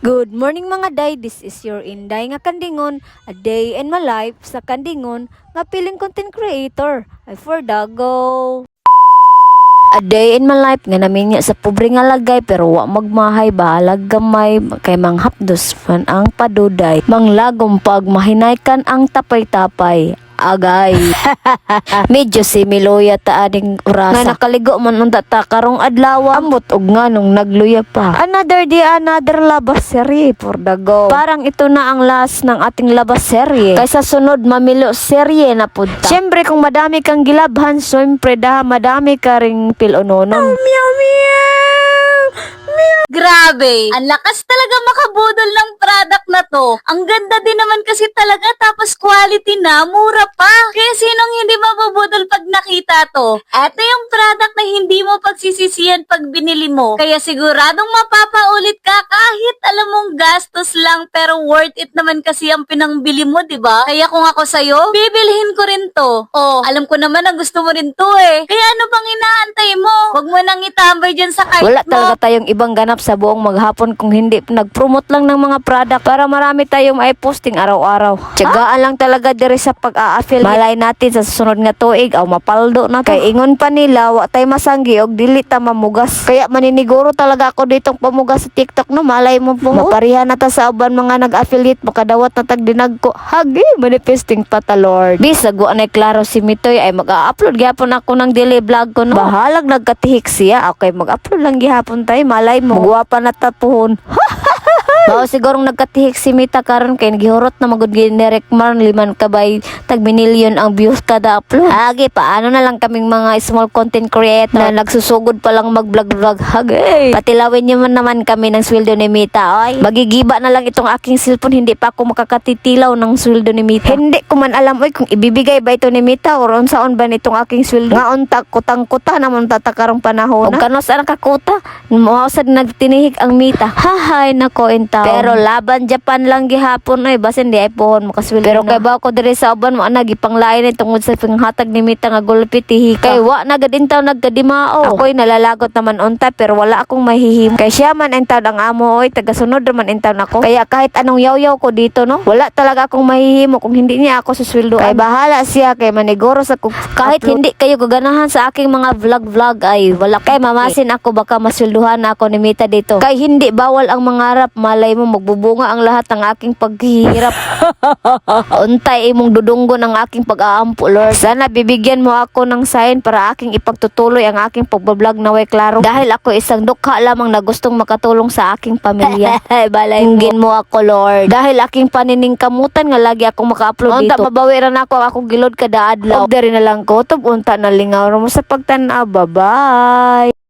Good morning mga day, this is your Inday nga Kandingon, a day in my life sa Kandingon nga piling content creator. Ay for dago. A day in my life nga namin sa pobre nga lagay pero wa magmahay bahalag gamay kay manghapdos fan ang paduday. Manglagom pag mahinaykan ang tapay-tapay. Agay. Medyo similoya ta ading urasa. Nga nakaligo man unta ta karong adlaw amot og nganong nagluya pa. Another day, another labas serye for the go. Parang ito na ang last ng ating labas serye. Kaysa sunod mamilo serye na punta. Syempre kung madami kang gilabhan, syempre madami ka ring pilononon. Meow meow. Grabe! Ang lakas talaga makabudol ng product na to. Ang ganda din naman kasi talaga tapos quality na, mura pa. Kaya sinong hindi mabubudol pag nakita to? Ito yung product na hindi mo pagsisisihan pag binili mo. Kaya siguradong mapapaulit ka kahit alam mong gastos lang pero worth it naman kasi ang pinangbili mo, di ba? Kaya kung ako sa'yo, bibilhin ko rin to. Oh, alam ko naman na gusto mo rin to eh. Kaya ano bang inaantay mo? Huwag mo nang itambay dyan sa kahit Wala mo. talaga tayong ibang ganap sa buong maghapon kung hindi nag-promote lang ng mga product para marami tayong may posting araw-araw. Tiyagaan lang talaga diri sa pag-a-affiliate. Malay natin sa susunod nga tuig aw mapaldo na to. Kay ingon pa nila wa tay masanggi og dili ta mamugas. Kaya maniniguro talaga ako ditong pamugas sa TikTok no. Malay mo po maparihan na ta sa uban mga nag-affiliate makadawat na tag dinagko. Hagi manifesting pa ta Lord. Bisag wa nay klaro si Mitoy ay mag-a-upload gyapon ako ng daily vlog ko no. Bahalag nagkatihik siya. Okay mag-upload lang gihapon tay malay mo. Guwapa na tapuhon. Mao sigurong nagkatihik si Mita karon kay nagihurot na magud generic man liman kabay tag minilyon ang views kada upload. Agi paano na lang kaming mga small content creator na nagsusugod pa lang mag-vlog. Hagi. Patilawin niyo man naman kami ng sweldo ni Mita. Oy, magigiba na lang itong aking cellphone, hindi pa ako makakatitilaw ng sweldo ni Mita. Hindi ko man alam oy kung ibibigay ba ito ni Mita or unsaon ba nitong aking sweldo. Nga unta kutang-kuta naman tatakarong panahon. Og kanos ang kakuta, mao sad nagtinihik ang Mita. Hahay nako pero laban Japan lang gihapon ay basin di ay pohon makasweldo. Pero kay ba ko diri sa uban mo anag ipanglain ni tungod sa panghatag ni Mita nga gulpi tihika. Kay wa na gadintaw nagkadimao. Ako'y nalalagot naman unta pero wala akong mahihim. Kay siya man entaw ang amo oy tagasunod man entaw nako. Kaya kahit anong yaw-yaw ko dito no, wala talaga akong mahihimo kung hindi niya ako susweldo. Kay bahala siya kay maniguro sa kahit hindi kayo gaganahan sa aking mga vlog ay wala kay mamasin ako baka maswelduhan ako ni Mita dito. Kay hindi bawal ang mangarap malay mo magbubunga ang lahat ng aking paghihirap. Untay imong dudunggon ang aking pag-aampo Lord. Sana bibigyan mo ako ng sign para aking ipagtutuloy ang aking pagbablog na way klaro. Dahil ako isang dukha lamang na gustong makatulong sa aking pamilya. Balayngin mo ako Lord. Dahil aking paniningkamutan nga lagi akong maka-upload dito. Unta mabawiran ako ang akong gilod kada adlaw. Og diri na lang ko tub unta na lingaw mo sa pagtan-aw. Bye-bye.